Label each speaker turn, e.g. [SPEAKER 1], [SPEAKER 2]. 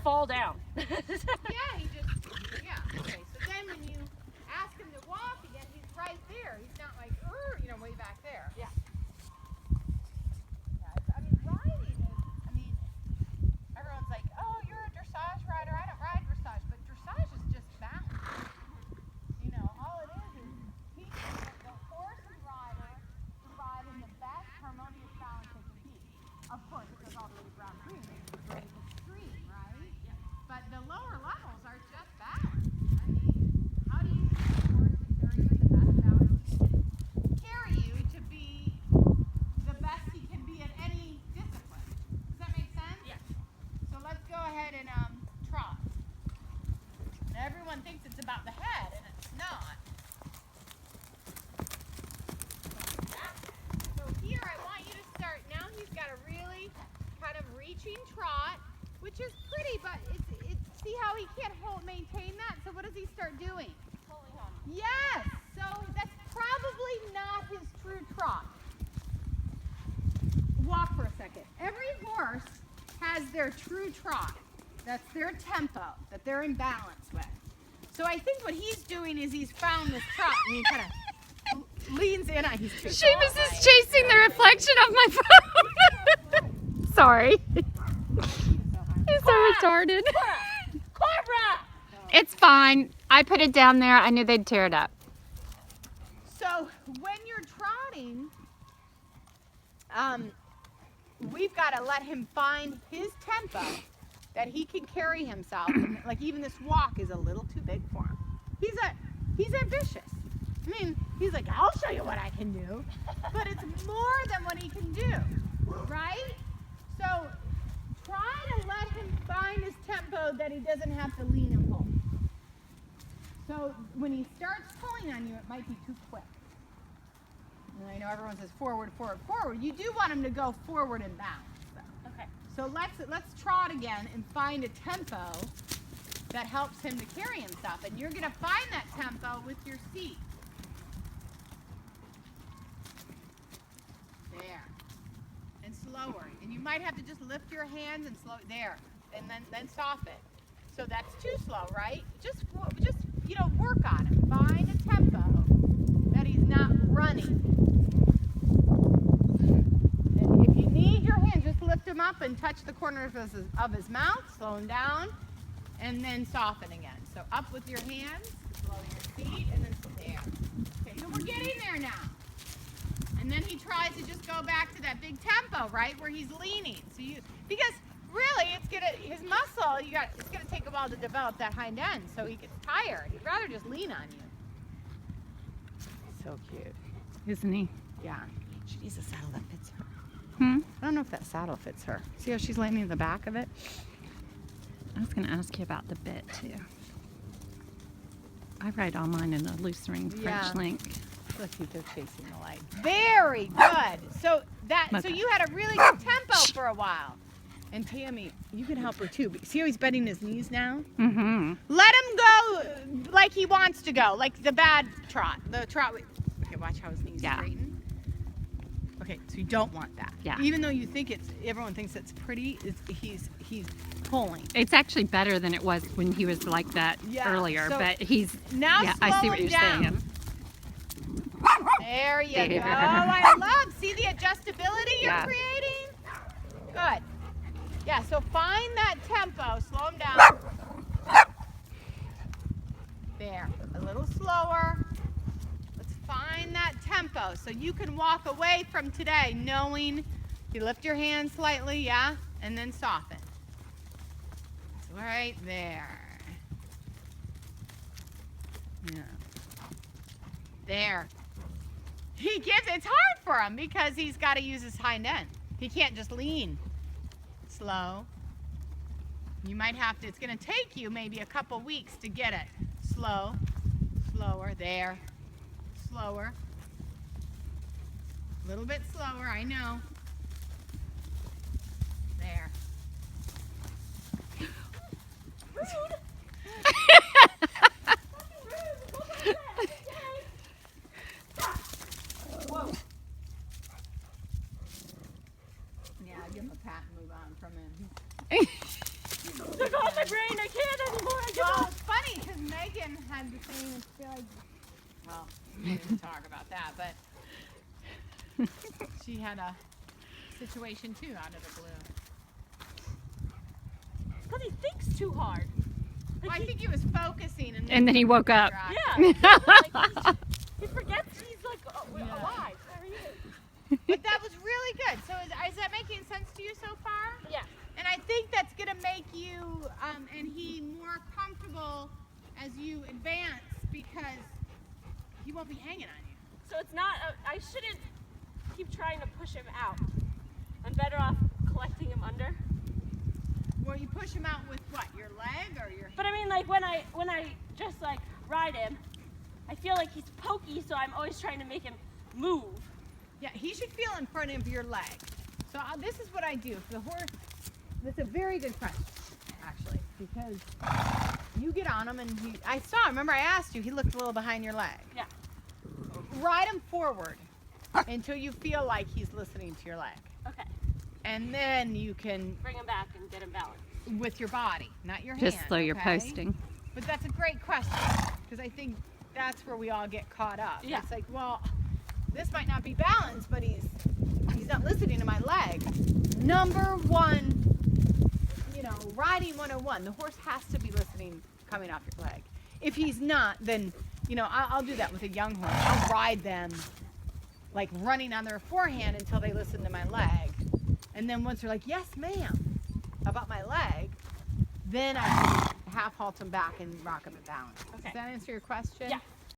[SPEAKER 1] fall down.
[SPEAKER 2] Yeah, okay. So then when you ask him to walk again, he's right there. He's not like, way back there.
[SPEAKER 1] Yeah.
[SPEAKER 2] I mean, riding is, everyone's like, oh, you're a dressage rider. I don't ride dressage. But dressage is just balance. All it is teaching the horse and rider to ride in the best harmonious balance they can be. Of course, it goes all the way to ground green. It's a great extreme, right? Yeah. But the lower levels are just balance. How do you teach a horse to carry you in the best balance he can carry you to be the best he can be at any discipline? Does that make sense?
[SPEAKER 1] Yeah.
[SPEAKER 2] So let's go ahead and trot. Now everyone thinks it's about the head, and it's not. So here I want you to start. Now he's got a really kind of reaching trot, which is pretty, but it's see how he can't maintain that? So what does he start doing?
[SPEAKER 1] Pulling on.
[SPEAKER 2] Yes! So that's probably not his true trot. Walk for a second. Every horse has their true trot. That's their tempo that they're in balance with. So I think what he's doing is he's found this trot and he kind of leans in on. He's
[SPEAKER 3] Seamus is chasing the reflection of my phone. Sorry. He's so retarded.
[SPEAKER 1] Cobra!
[SPEAKER 3] It's fine. I put it down there. I knew they'd tear it up.
[SPEAKER 2] So when you're trotting, we've got to let him find his tempo that he can carry himself. And, like even this walk is a little too big for him. He's ambitious. He's like, I'll show you what I can do. But it's more than what he can do, right? So try to let him find his tempo that he doesn't have to lean and pull. So when he starts pulling on you, it might be too quick. And I know everyone says forward, forward, forward. You do want him to go forward and bounce, though.
[SPEAKER 1] Okay.
[SPEAKER 2] So let's trot again and find a tempo that helps him to carry himself. And you're going to find that tempo with your seat. There. And slower. And you might have to just lift your hands and slow there. And then soften. So that's too slow, right? Just work on it. Find a tempo that he's not running. And if you need your hands, just lift him up and touch the corners of his mouth, slow him down, and then soften again. So up with your hands, slow your feet, and then there. Okay, so we're getting there now. And then he tries to just go back to that big tempo, right, where he's leaning. Because really, his muscle, it's gonna take a while to develop that hind end, so he gets tired. He'd rather just lean on you. So cute.
[SPEAKER 3] Isn't he?
[SPEAKER 2] Yeah. She needs a saddle that fits her.
[SPEAKER 3] Hmm?
[SPEAKER 2] I don't know if that saddle fits her. See how she's laying in the back of it?
[SPEAKER 3] I was going to ask you about the bit, too. I ride all mine in a loose ring French link.
[SPEAKER 2] Let's see if they're chasing the light. Very good. So you had a really good tempo for a while. And Tammy, you can help her too. See how he's bending his knees now?
[SPEAKER 3] Mm-hmm.
[SPEAKER 2] Let him go like he wants to go, like the bad trot. The trot. Okay, watch how his knees straighten. Okay, so you don't want that.
[SPEAKER 3] Yeah.
[SPEAKER 2] Even though everyone thinks it's pretty, he's pulling.
[SPEAKER 3] It's actually better than it was when he was like that earlier,
[SPEAKER 2] so
[SPEAKER 3] but he's,
[SPEAKER 2] now
[SPEAKER 3] I see what you're
[SPEAKER 2] down.
[SPEAKER 3] saying.
[SPEAKER 2] There you go. I see the adjustability you're creating? Good. Yeah, so find that tempo, slow him down. There, a little slower. Let's find that tempo so you can walk away from today knowing you lift your hands slightly, and then soften. It's right there. Yeah. There. It's hard for him because he's got to use his hind end. He can't just lean. Slow. You might have to, it's going to take you maybe a couple weeks to get it. Slow, slower, there, slower. A little bit slower, I know. There. Whoa. Yeah, give him a pat and move on from him. she's
[SPEAKER 1] Took off my brain. I can't anymore. I give
[SPEAKER 2] Well,
[SPEAKER 1] up.
[SPEAKER 2] it's funny because Megan had the same. I feel like, well, we didn't talk about that, but she had a situation too out of the blue.
[SPEAKER 1] Because he thinks too hard.
[SPEAKER 2] Well, I think he was focusing,
[SPEAKER 3] And then he woke up.
[SPEAKER 1] Yeah. Like, he forgets he's like
[SPEAKER 2] Yeah.
[SPEAKER 1] alive. There he is.
[SPEAKER 2] But that was really good. So is that making sense to you so far?
[SPEAKER 1] Yeah.
[SPEAKER 2] And I think that's going to make you and he more comfortable as you advance because he won't be hanging on you.
[SPEAKER 1] So it's not, I shouldn't keep trying to push him out. I'm better off collecting him under.
[SPEAKER 2] Where you push him out with what, your leg or your...
[SPEAKER 1] But I mean, like when I just like ride him, I feel like he's pokey, so I'm always trying to make him move.
[SPEAKER 2] Yeah, he should feel in front of your leg. So this is what I do. If the horse, that's a very good question, actually, because you get on him and I saw, remember I asked you, he looked a little behind your leg.
[SPEAKER 1] Yeah.
[SPEAKER 2] Ride him forward until you feel like he's listening to your leg.
[SPEAKER 1] Okay.
[SPEAKER 2] And then you can,
[SPEAKER 1] Bring him back and get him balanced.
[SPEAKER 2] with your body, not your
[SPEAKER 3] Just
[SPEAKER 2] hand.
[SPEAKER 3] so you're
[SPEAKER 2] okay?
[SPEAKER 3] posting.
[SPEAKER 2] But that's a great question because I think that's where we all get caught up.
[SPEAKER 1] Yeah.
[SPEAKER 2] It's like, well, this might not be balanced, but he's not listening to my leg. Number one, riding 101, the horse has to be listening coming off your leg. If he's not, then, I'll do that with a young horse. I'll ride them like running on their forehand until they listen to my leg. And then once they're like, yes, ma'am, about my leg, then I can half halt them back and rock them at balance.
[SPEAKER 1] Okay.
[SPEAKER 2] Does that answer your question?
[SPEAKER 1] Yeah.